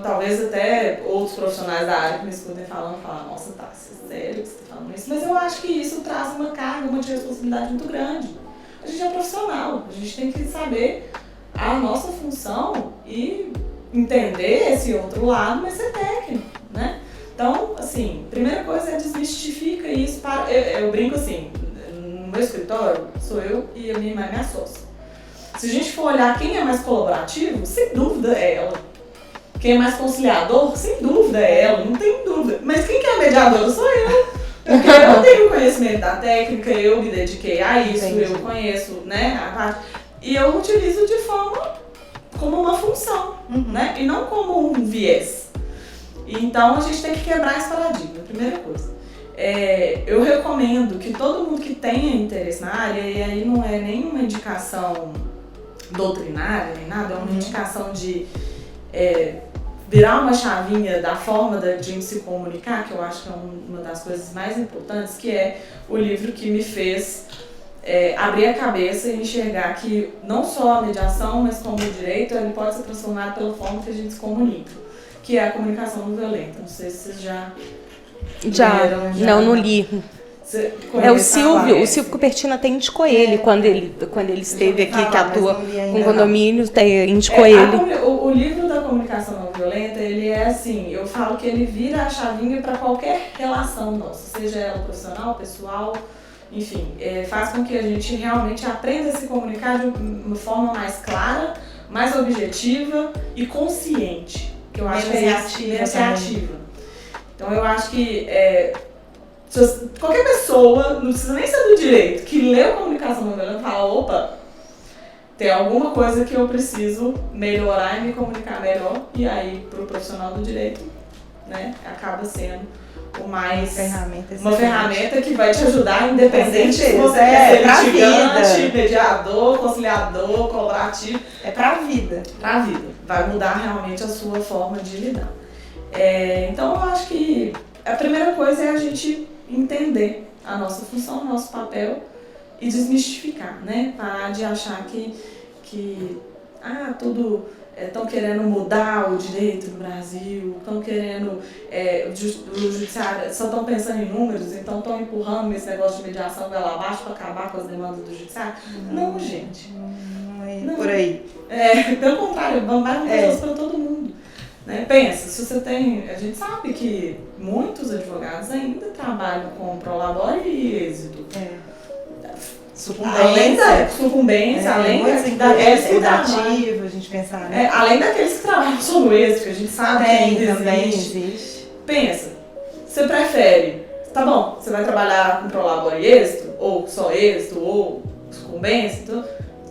Talvez até outros profissionais da área que me escutem falando, falam, nossa, tá, sério que você tá falando isso? Mas eu acho que isso traz uma carga, uma responsabilidade muito grande. A gente é profissional, a gente tem que saber a nossa função e entender esse outro lado, mas ser técnico, né? Então, assim, primeira coisa é desmistifica isso. Eu brinco assim, no meu escritório sou eu e a minha irmã, minha sócia. Se a gente for olhar quem é mais colaborativo, sem dúvida é ela. Quem é mais conciliador, sem dúvida é ela, não tem dúvida. Mas quem que é mediador sou eu. Porque eu tenho conhecimento da técnica, eu me dediquei a isso, eu conheço, né, a parte. E eu utilizo de forma como uma função, né, e não como um viés. Então a gente tem que quebrar esse paradigma, primeira coisa. Eu recomendo que todo mundo que tenha interesse na área, e aí não é nenhuma indicação doutrinária, nem nada, é uma indicação de virar uma chavinha da forma da gente se comunicar, que eu acho que é uma das coisas mais importantes, que é o livro que me fez abrir a cabeça e enxergar que não só a mediação, mas como o direito, ele pode ser transformado pela forma que a gente se comunica, que é a comunicação não violenta. Não sei se vocês já leram, não li. O Silvio Cupertino até indicou ele, quando ele esteve aqui, que atua com condomínio, indicou ele. O livro da comunicação não violenta, ele é assim, eu falo que ele vira a chavinha para qualquer relação nossa, seja ela profissional, pessoal, enfim, faz com que a gente realmente aprenda a se comunicar de uma forma mais clara, mais objetiva e consciente, que eu acho que é reativa. Então eu acho que qualquer pessoa, não precisa nem ser do direito, que lê a comunicação não violenta, fala, opa, tem alguma coisa que eu preciso melhorar e me comunicar melhor, e aí pro profissional do direito, né, acaba sendo uma ferramenta que vai te ajudar, independente se você quer ser litigante, mediador, conciliador, colaborativo. É pra vida. Pra vida. Vai mudar realmente a sua forma de lidar. Então eu acho que a primeira coisa é a gente entender a nossa função, o nosso papel e desmistificar, né? Parar de achar que tudo estão querendo mudar o direito no Brasil, estão querendo o judiciário, só estão pensando em números, então estão empurrando esse negócio de mediação lá abaixo para acabar com as demandas do judiciário. Não, gente. Não é por aí. Pelo contrário, vai vantajoso para todo mundo. Né? Pensa, se você tem... A gente sabe que muitos advogados ainda trabalham com prolabore e êxito. Além da sucumbência, além daqueles que dativo, a gente pensar, né? além daqueles que trabalham só no êxito, que a gente sabe que também existe. existe. Pensa, você prefere, tá bom, você vai trabalhar com prolabore e êxito, ou só êxito, ou sucumbência, então,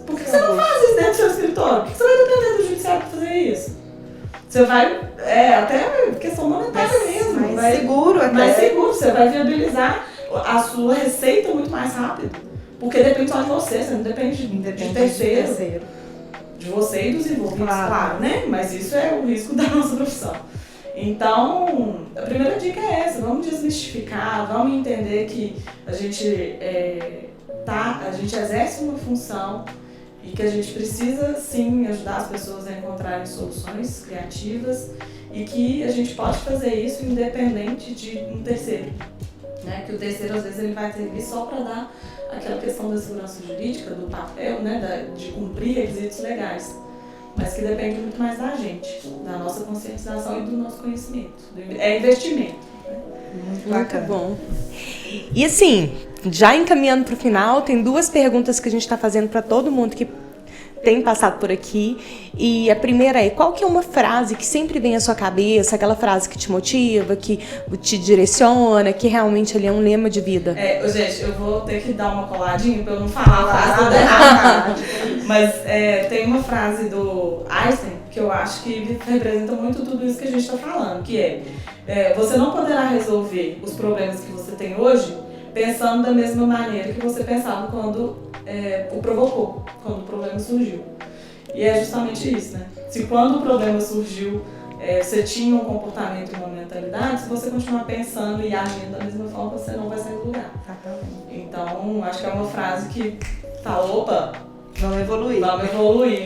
por que você não faz isso dentro do seu escritório? Por que você vai depender do judiciário para fazer isso? Você vai, até questão monetária mesmo. Mais seguro até. Mais seguro, você vai viabilizar a sua receita muito mais rápido. Porque depende só de você não depende de terceiro. De você e dos envolvidos, claro, né? Mas isso é o risco da nossa profissão. Então, a primeira dica é essa, vamos desmistificar, vamos entender que a gente exerce uma função e que a gente precisa sim ajudar as pessoas a encontrarem soluções criativas e que a gente pode fazer isso independente de um terceiro. Né? Que o terceiro às vezes ele vai servir só para dar aquela questão da segurança jurídica, do papel, né? De cumprir requisitos legais. Mas que depende muito mais da gente, da nossa conscientização e do nosso conhecimento. É investimento. Né? Muito bom. E assim, já encaminhando para o final, tem 2 perguntas que a gente está fazendo para todo mundo que tem passado por aqui. E a primeira é, qual que é uma frase que sempre vem à sua cabeça, aquela frase que te motiva, que te direciona, que realmente ali é um lema de vida? Gente, eu vou ter que dar uma coladinha para eu não falar a frase toda errada. Mas tem uma frase do Einstein que eu acho que representa muito tudo isso que a gente está falando, que você não poderá resolver os problemas que você tem hoje pensando da mesma maneira que você pensava quando o provocou, quando o problema surgiu. E é justamente isso, né? Se quando o problema surgiu, você tinha um comportamento e uma mentalidade, se você continuar pensando e agindo da mesma forma, você não vai sair do lugar. Então, acho que é uma frase que fala, opa, vamos evoluir,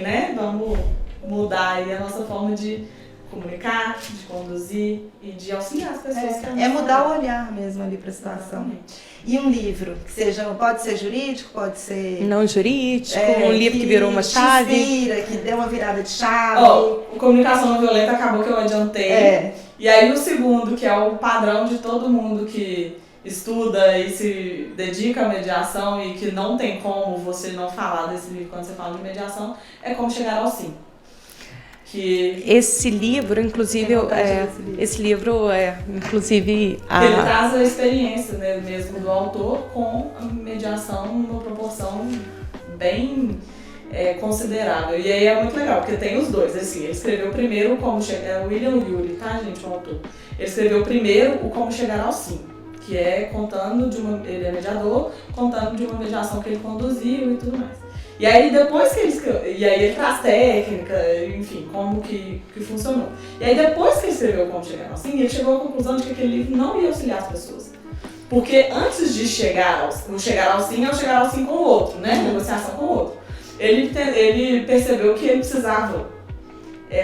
né? Vamos mudar aí a nossa forma de comunicar, de conduzir e de auxiliar as pessoas. É mudar o olhar mesmo ali para a situação. Exatamente. E um livro, que pode ser jurídico, pode ser... Não jurídico, um livro que virou uma chave. Que deu uma virada de chave. O Comunicação Não Violenta acabou que eu adiantei. E aí o segundo, que é o padrão de todo mundo que estuda e se dedica à mediação e que não tem como você não falar desse livro quando você fala de mediação, é Como Chegar ao Sim. Esse livro, inclusive, ele traz a experiência, né, mesmo do autor com a mediação numa proporção bem considerável. E aí é muito legal, porque tem os dois. Assim, ele escreveu primeiro Como Chegar... William Ury, tá, gente, o autor. Ele escreveu primeiro o Como Chegar ao Sim, que é contando ele é mediador, contando de uma mediação que ele conduziu e tudo mais. E aí depois que ele traz técnica, enfim, como que funcionou. E aí depois que ele escreveu Como Chegar ao Sim, ele chegou à conclusão de que aquele livro não ia auxiliar as pessoas. Porque antes de chegar ao sim, é o chegar ao sim com o outro, né? Negociação com o outro. Ele percebeu que ele precisava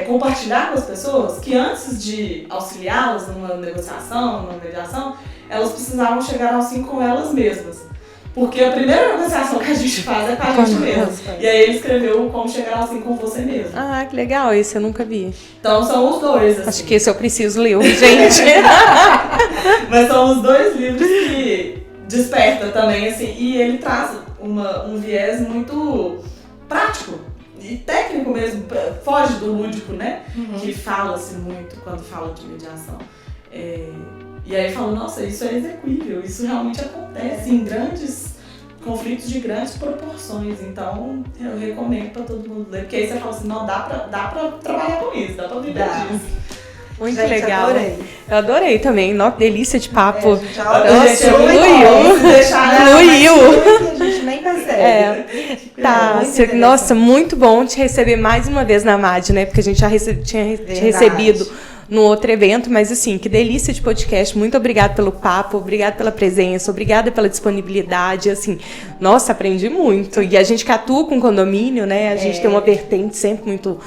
compartilhar com as pessoas que antes de auxiliá-las numa negociação, numa mediação, elas precisavam chegar ao sim com elas mesmas. Porque a primeira negociação que a gente faz é com a gente mesmo. E aí ele escreveu Como Chegar ao Sim com você mesmo. Ah, que legal, esse eu nunca vi. Então são os dois, assim. Acho que esse eu preciso ler, gente. Mas são os 2 livros que desperta também, assim, e ele traz um viés muito prático e técnico mesmo, foge do lúdico, né? Que fala-se muito quando fala de mediação. E aí fala, nossa, isso é execuível, isso realmente acontece em grandes conflitos de grandes proporções. Então, eu recomendo para todo mundo ler, porque aí você fala assim, não, dá pra trabalhar com isso, dá pra viver disso. Muito gente, legal. Adorei. Eu adorei também. Nossa, delícia de papo. Nossa, fluiu. A gente nem percebe. Tá. Nossa, muito bom te receber mais uma vez na MAD, né? Porque a gente já tinha te recebido no outro evento, mas assim, que delícia de podcast. Muito obrigada pelo papo, obrigada pela presença, obrigada pela disponibilidade, assim, nossa, aprendi muito. E a gente que atua com condomínio, né, a gente tem uma vertente sempre muito,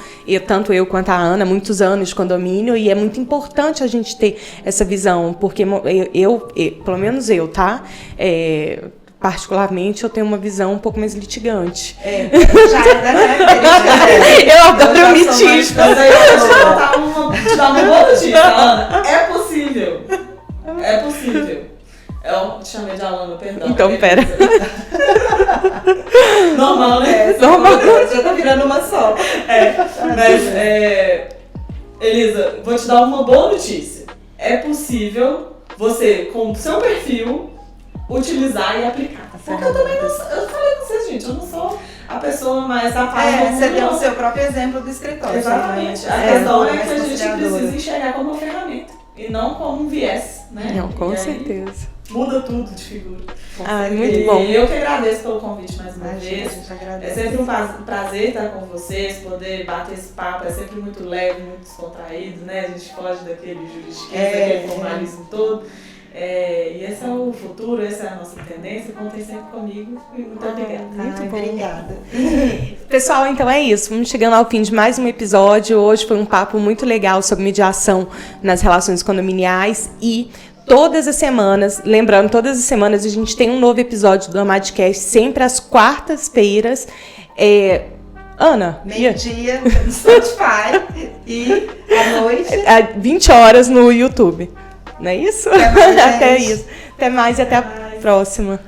tanto eu quanto a Ana, muitos anos de condomínio, e é muito importante a gente ter essa visão, porque eu pelo menos eu, tá? Particularmente, eu tenho uma visão um pouco mais litigante. Já é da característica. Eu adoro omitir. Mas aí eu vou te dar uma boa notícia, Ana. É possível. É possível. Eu te chamei de Alana, perdão. Então, pera. Normal, né? Normal. Já tá virando uma só. Mas, Elisa, vou te dar uma boa notícia. É possível você, com o seu perfil, utilizar e aplicar. Porque eu também não sou, eu falei com vocês, gente, eu não sou a pessoa mais capaz do mundo. Você deu o seu próprio exemplo do escritório. Exatamente. Né? A questão é que a gente conciliadora. precisa enxergar como uma ferramenta e não como um viés, né? Não, com E aí certeza. muda tudo de figura. Muito bom. E eu que agradeço pelo convite mais uma A vez. gente É agradece. sempre um prazer estar com vocês, poder bater esse papo, é sempre muito leve, muito descontraído, né? A gente foge daquele juridiquês, daquele formalismo todo. E esse é o futuro, essa é a nossa tendência, contem sempre comigo e muito obrigada. Muito bom. Obrigada. Pessoal, então é isso. Vamos chegando ao fim de mais um episódio. Hoje foi um papo muito legal sobre mediação nas relações condominiais e todas as semanas, lembrando, todas as semanas a gente tem um novo episódio do Amadcast, sempre às quartas-feiras. Ana? Meio-dia no Spotify e à noite. 20 horas no YouTube. Não é isso? Até mais, Até gente. isso. Até mais e até a próxima.